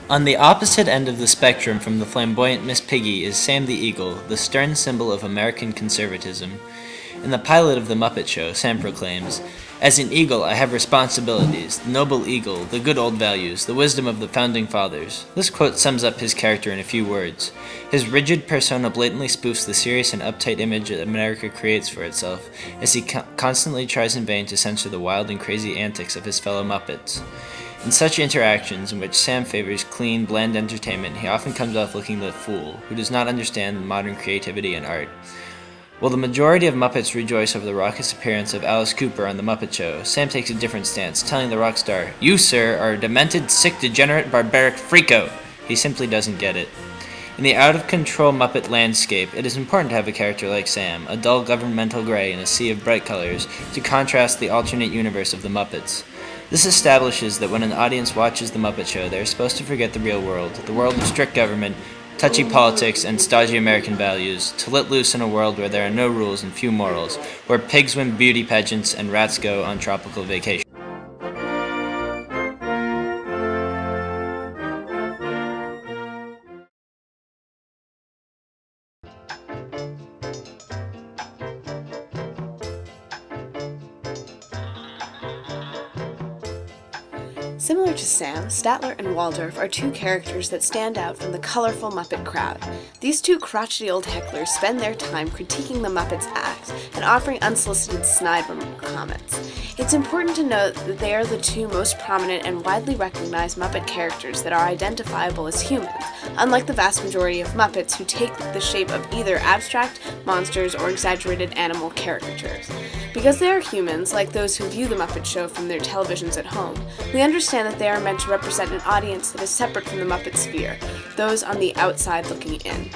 On the opposite end of the spectrum from the flamboyant Miss Piggy is Sam the Eagle, the stern symbol of American conservatism. In the pilot of The Muppet Show, Sam proclaims, "As an eagle, I have responsibilities, the noble eagle, the good old values, the wisdom of the founding fathers." This quote sums up his character in a few words. His rigid persona blatantly spoofs the serious and uptight image that America creates for itself, as he constantly tries in vain to censor the wild and crazy antics of his fellow Muppets. In such interactions, in which Sam favors clean, bland entertainment, he often comes off looking the fool, who does not understand modern creativity and art. While the majority of Muppets rejoice over the raucous appearance of Alice Cooper on The Muppet Show, Sam takes a different stance, telling the rock star, "You, sir, are a demented, sick, degenerate, barbaric freako." He simply doesn't get it. In the out-of-control Muppet landscape, it is important to have a character like Sam, a dull governmental gray in a sea of bright colors, to contrast the alternate universe of the Muppets. This establishes that when an audience watches The Muppet Show, they are supposed to forget the real world, the world of strict government, touchy politics, and stodgy American values, to let loose in a world where there are no rules and few morals, where pigs win beauty pageants and rats go on tropical vacations. Similar to Sam, Statler and Waldorf are two characters that stand out from the colorful Muppet crowd. These two crotchety old hecklers spend their time critiquing the Muppets' act and offering unsolicited snide comments. It's important to note that they are the two most prominent and widely recognized Muppet characters that are identifiable as humans, unlike the vast majority of Muppets who take the shape of either abstract monsters or exaggerated animal caricatures. Because they are humans, like those who view The Muppet Show from their televisions at home, we understand that they are meant to represent an audience that is separate from the Muppet sphere, those on the outside looking in.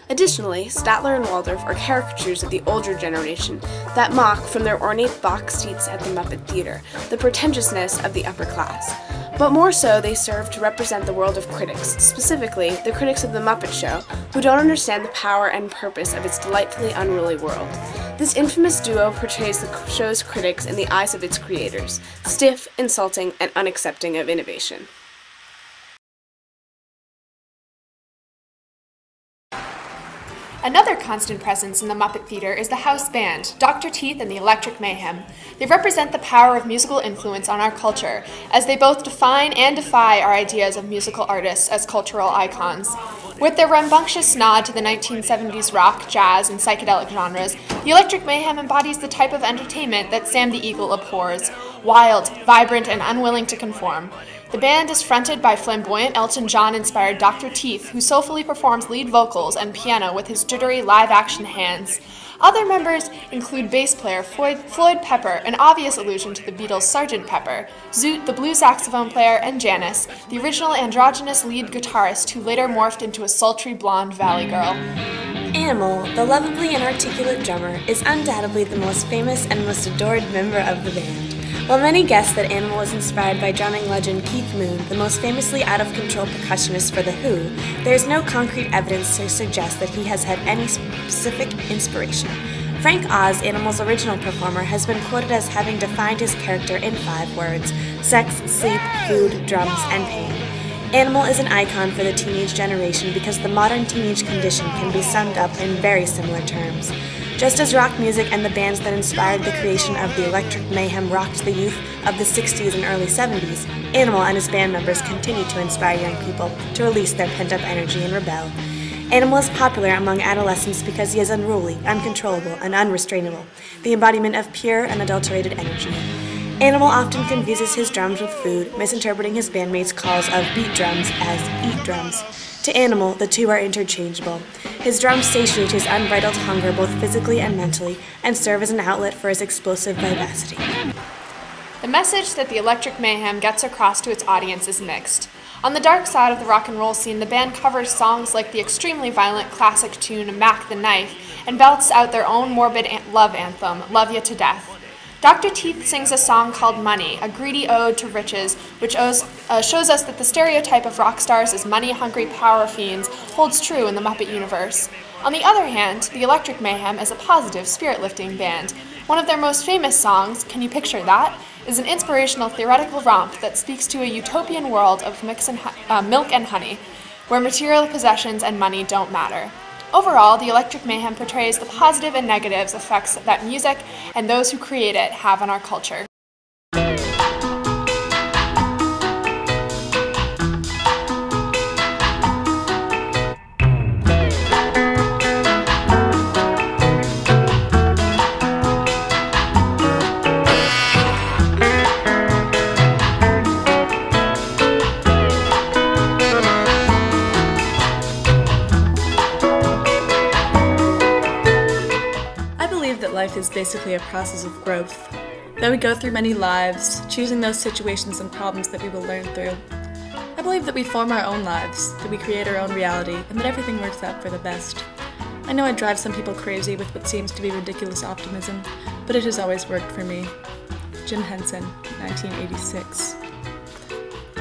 Additionally, Statler and Waldorf are caricatures of the older generation that mock, from their ornate box seats at the Muppet Theater, the pretentiousness of the upper class. But more so, they serve to represent the world of critics, specifically the critics of The Muppet Show, who don't understand the power and purpose of its delightfully unruly world. This infamous duo portrays the show's critics in the eyes of its creators, stiff, insulting, and unaccepting of innovation. Another constant presence in the Muppet Theater is the house band, Dr. Teeth and the Electric Mayhem. They represent the power of musical influence on our culture, as they both define and defy our ideas of musical artists as cultural icons. With their rambunctious nod to the 1970s rock, jazz, and psychedelic genres, the Electric Mayhem embodies the type of entertainment that Sam the Eagle abhors: wild, vibrant, and unwilling to conform. The band is fronted by flamboyant Elton John-inspired Dr. Teeth, who soulfully performs lead vocals and piano with his jittery live-action hands. Other members include bass player Floyd Pepper, an obvious allusion to the Beatles' Sgt. Pepper, Zoot, the blue saxophone player, and Janice, the original androgynous lead guitarist who later morphed into a sultry blonde valley girl. Animal, the lovably inarticulate drummer, is undoubtedly the most famous and most adored member of the band. While many guess that Animal was inspired by drumming legend Keith Moon, the most famously out-of-control percussionist for The Who, there is no concrete evidence to suggest that he has had any specific inspiration. Frank Oz, Animal's original performer, has been quoted as having defined his character in 5 words: sex, sleep, food, drums, and pain. Animal is an icon for the teenage generation because the modern teenage condition can be summed up in very similar terms. Just as rock music and the bands that inspired the creation of the Electric Mayhem rocked the youth of the 60s and early 70s, Animal and his band members continue to inspire young people to release their pent-up energy and rebel. Animal is popular among adolescents because he is unruly, uncontrollable, and unrestrainable, the embodiment of pure, unadulterated energy. Animal often confuses his drums with food, misinterpreting his bandmates' calls of beat drums as eat drums. To Animal, the two are interchangeable. His drums satiate his unbridled hunger both physically and mentally, and serve as an outlet for his explosive vivacity. The message that the Electric Mayhem gets across to its audience is mixed. On the dark side of the rock and roll scene, the band covers songs like the extremely violent classic tune Mac the Knife, and belts out their own morbid love anthem, Love Ya to Death. Dr. Teeth sings a song called Money, a greedy ode to riches, which shows us that the stereotype of rock stars as money-hungry power fiends holds true in the Muppet universe. On the other hand, the Electric Mayhem is a positive, spirit-lifting band. One of their most famous songs, Can You Picture That?, is an inspirational theoretical romp that speaks to a utopian world of milk and honey, where material possessions and money don't matter. Overall, the Electric Mayhem portrays the positive and negative effects that music and those who create it have on our culture. Life is basically a process of growth. That we go through many lives, choosing those situations and problems that we will learn through. I believe that we form our own lives, that we create our own reality, and that everything works out for the best. I know I drive some people crazy with what seems to be ridiculous optimism, but it has always worked for me. Jim Henson, 1986.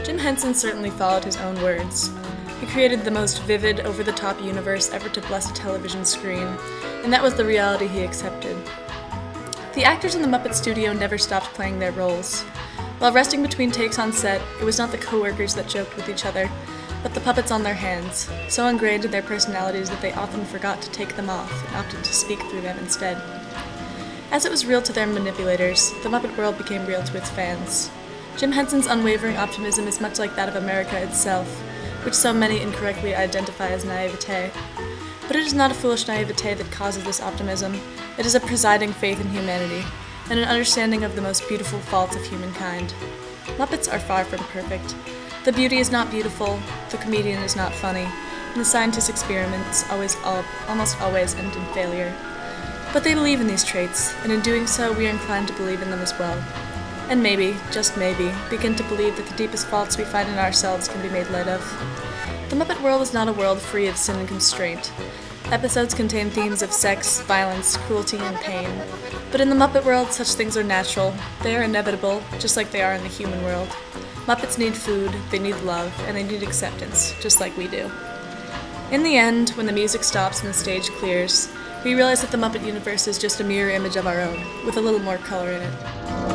Jim Henson certainly followed his own words. He created the most vivid, over-the-top universe ever to bless a television screen, and that was the reality he accepted. The actors in the Muppet studio never stopped playing their roles. While resting between takes on set, it was not the co-workers that joked with each other, but the puppets on their hands, so ingrained in their personalities that they often forgot to take them off and opted to speak through them instead. As it was real to their manipulators, the Muppet world became real to its fans. Jim Henson's unwavering optimism is much like that of America itself, which so many incorrectly identify as naivete. But it is not a foolish naivete that causes this optimism. It is a presiding faith in humanity, and an understanding of the most beautiful faults of humankind. Muppets are far from perfect. The beauty is not beautiful, the comedian is not funny, and the scientist's experiments almost always end in failure. But they believe in these traits, and in doing so, we are inclined to believe in them as well. And maybe, just maybe, begin to believe that the deepest faults we find in ourselves can be made light of. The Muppet world is not a world free of sin and constraint. Episodes contain themes of sex, violence, cruelty, and pain. But in the Muppet world, such things are natural. They are inevitable, just like they are in the human world. Muppets need food, they need love, and they need acceptance, just like we do. In the end, when the music stops and the stage clears, we realize that the Muppet universe is just a mirror image of our own, with a little more color in it.